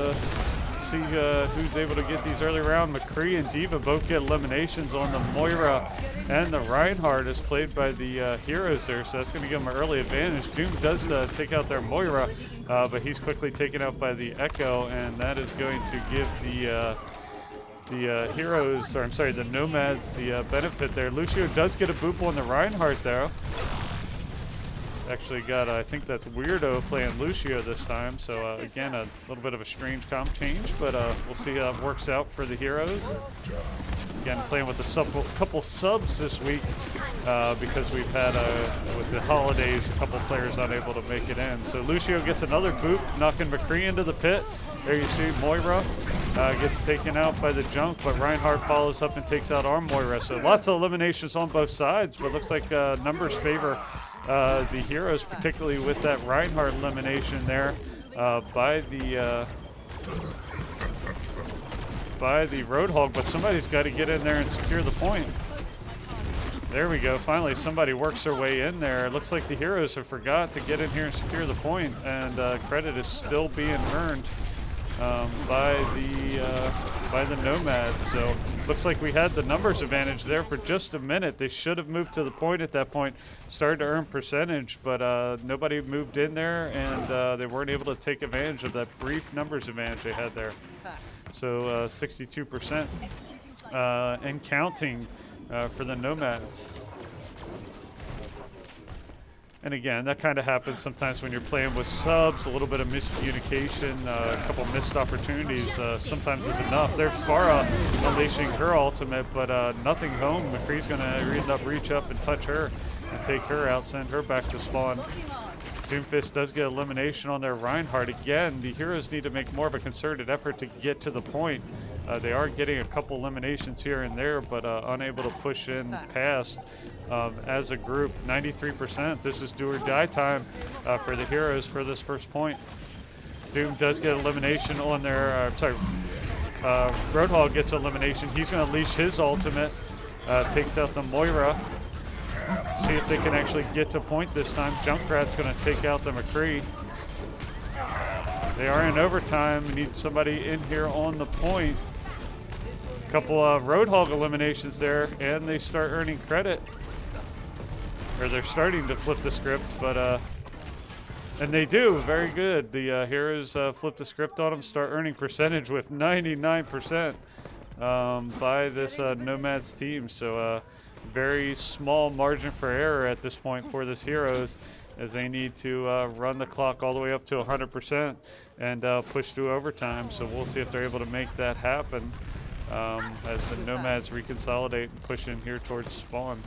S1: see who's able to get these early round. McCree and Diva both get eliminations on the Moira, and the Reinhardt is played by the Heroes there, so that's going to give them an early advantage. Doom does take out their Moira, but he's quickly taken out by the Echo, and that is going to give the Heroes, or I'm sorry, the Nomads the benefit there. Lucio does get a boop on the Reinhardt though. Actually got, I think that's Weirdo playing Lucio this time. So again, a little bit of a strange comp change, but we'll see how it works out for the Heroes. again, playing with a couple subs this week because we've had, with the holidays, a couple players unable to make it in. So Lucio gets another boot, knocking McCree into the pit. There you see Moira gets taken out by the junk, but Reinhardt follows up and takes out our Moira. So lots of eliminations on both sides, but looks like numbers favor the Heroes, particularly with that Reinhardt elimination there by the Roadhog. But somebody's got to get in there and secure the point. There we go. Finally, somebody works their way in there. It looks like the Heroes have forgot to get in here and secure the point, and credit is still being earned by the Nomads. So looks like we had the numbers advantage there for just a minute. They should have moved to the point at that point, started to earn percentage, but nobody moved in there, and they weren't able to take advantage of that brief numbers advantage they had there. So 62% and counting for the Nomads. And again, that kind of happens sometimes when you're playing with subs. A little bit of miscommunication, a couple missed opportunities sometimes is enough. There's Farah unleashing her ultimate, but nothing home. McCree's going to end up reach up and touch her and take her out, send her back to spawn. Doomfist does get elimination on their Reinhardt. Again, the Heroes need to make more of a concerted effort to get to the point. They are getting a couple eliminations here and there, but unable to push in past as a group. 93%. This is do or die time for the Heroes for this first point. Doom does get elimination on their, Roadhog gets elimination. He's going to unleash his ultimate, takes out the Moira. See if they can actually get to point this time. Junkrat's going to take out the McCree. They are in overtime. Need somebody in here on the point. Couple of Roadhog eliminations there, and they start earning credit. Or they're starting to flip the script, but and they do. Very good. The Heroes flip the script on them, start earning percentage with 99% by this Nomads team. So very small margin for error at this point for this Heroes, as they need to run the clock all the way up to 100% and push through overtime. So we'll see if they're able to make that happen as the Nomads reconsolidate and push in here towards spawn.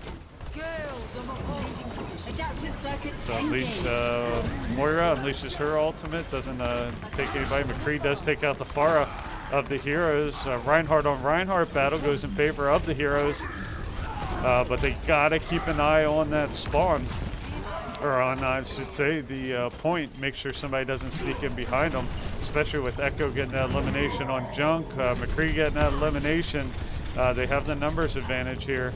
S1: So unleash, Moira unleashes her ultimate, doesn't take anybody. McCree does take out the Farah of the Heroes. Reinhardt on Reinhardt battle goes in favor of the Heroes. But they gotta keep an eye on that spawn, or on, I should say, the point. Make sure somebody doesn't sneak in behind them, especially with Echo getting that elimination on Junk, McCree getting that elimination. They have the numbers advantage here.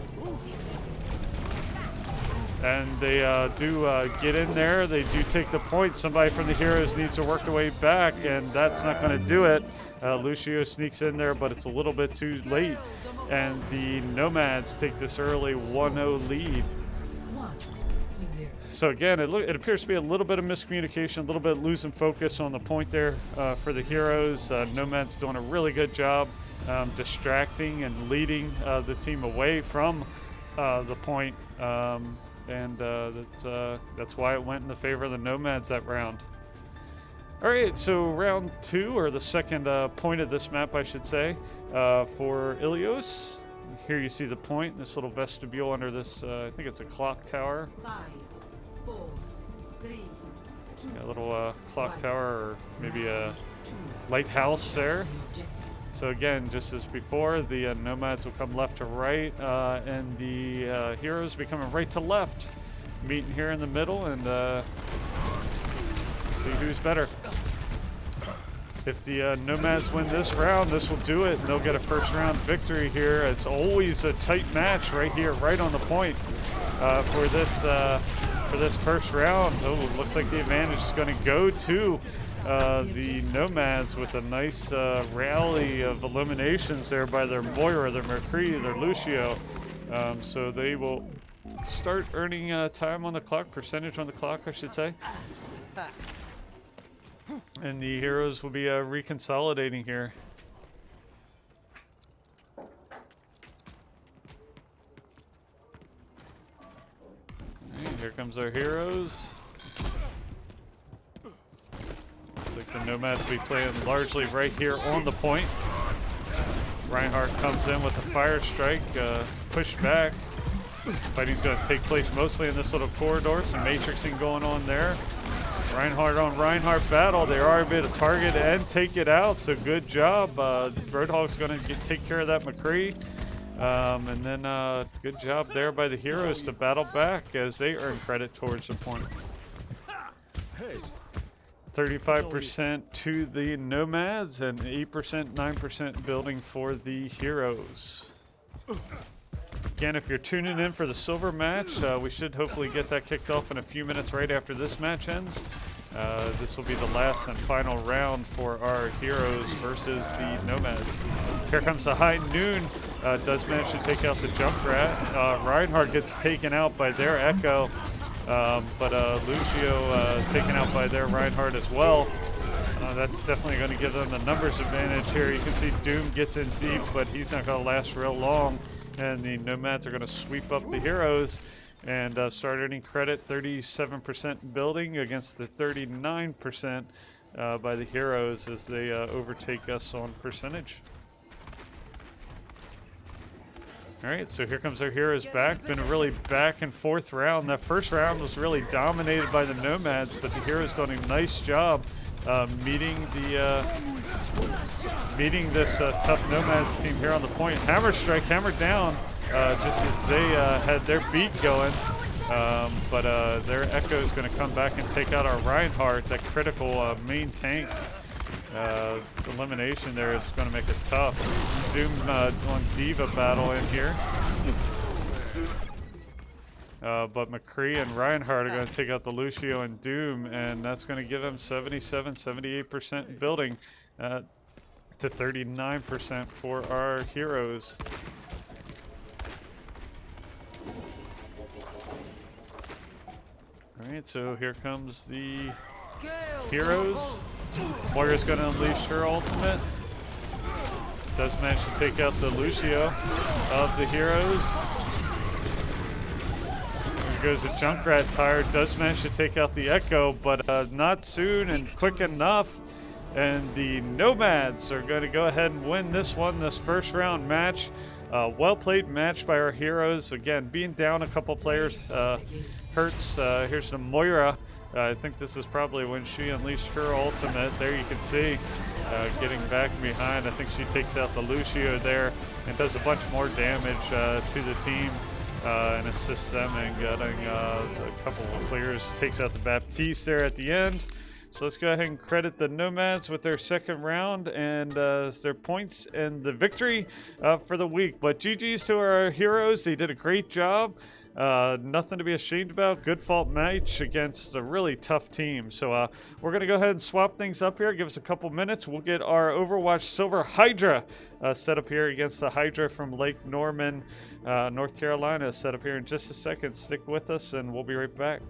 S1: And they do get in there. They do take the point. Somebody from the Heroes needs to work their way back, and that's not going to do it. Lucio sneaks in there, but it's a little bit too late. And the Nomads take this early 1-0 lead. So again, it appears to be a little bit of miscommunication, a little bit losing focus on the point there for the Heroes. Nomads doing a really good job distracting and leading the team away from the point. And that's why it went in the favor of the Nomads that round. All right, so round 2, or the second point of this map, I should say, for Ilios. Here you see the point, this little vestibule under this, I think it's a clock tower.
S4: 5, 4, 3, 2,
S1: a little clock tower, or maybe a lighthouse there. So again, just as before, the Nomads will come left to right, and the Heroes be coming right to left. Meeting here in the middle, and see who's better. If the Nomads win this round, this will do it, and they'll get a first round victory here. It's always a tight match right here, right on the point for this first round. Oh, looks like the advantage is going to go to the Nomads with a nice rally of eliminations there by their Moira, their McCree, their Lucio. So they will start earning time on the clock, percentage on the clock, I should say. And the Heroes will be reconsolidating here. Right, here comes our Heroes. Looks like the Nomads will be playing largely right here on the point. Reinhardt comes in with a fire strike, push back. Fighting's going to take place mostly in this little corridor, some matrixing going on there. Reinhardt on Reinhardt battle. They are able to target and take it out, so good job. Roadhog's going to take care of that McCree. And then good job there by the heroes to battle back as they earn credit towards the point. 35% to the Nomads and 8%, 9% building for the heroes. Again, if you're tuning in for the silver match, we should hopefully get that kicked off in a few minutes right after this match ends. This will be the last and final round for our heroes versus the Nomads. Here comes the high noon. Does manage to take out the Junkrat. Reinhardt gets taken out by their Echo, but Lucio taken out by their Reinhardt as well. That's definitely going to give them the numbers advantage here. You can see Doom gets in deep, but he's not going to last real long. And the Nomads are going to sweep up the heroes and start earning credit. 37% building against the 39% by the heroes as they overtake us on percentage. All right, so here comes our heroes back. Been a really back and forth round. That first round was really dominated by the Nomads, but the heroes done a nice job meeting this tough Nomads team here on the point. Hammer strike, hammered down, just as they had their beat going. But their Echo is going to come back and take out our Reinhardt. That critical main tank elimination there is going to make it tough. Doom on Diva battle in here. But McCree and Reinhardt are going to take out the Lucio and Doom, and that's going to give them 77, 78% building to 39% for our heroes. All right, so here comes the heroes. Moira's going to unleash her ultimate. Does manage to take out the Lucio of the heroes. Goes a Junkrat tire, does manage to take out the Echo, but not soon and quick enough. And the Nomads are going to go ahead and win this one, this first round match. Well played match by our heroes. Again, being down a couple players hurts. Here's the Moira. I think this is probably when she unleashed her ultimate. There you can see getting back behind. I think she takes out the Lucio there and does a bunch more damage to the team. And assists them in getting a couple of players. Takes out the Baptiste there at the end. So let's go ahead and credit the Nomads with their second round and their points and the victory for the week. But GG's to our heroes. They did a great job. Nothing to be ashamed about. Good fault match against a really tough team. So we're going to go ahead and swap things up here. Give us a couple minutes. We'll get our Overwatch Silver Hydra set up here against the Hydra from Lake Norman, North Carolina, set up here in just a second. Stick with us and we'll be right back.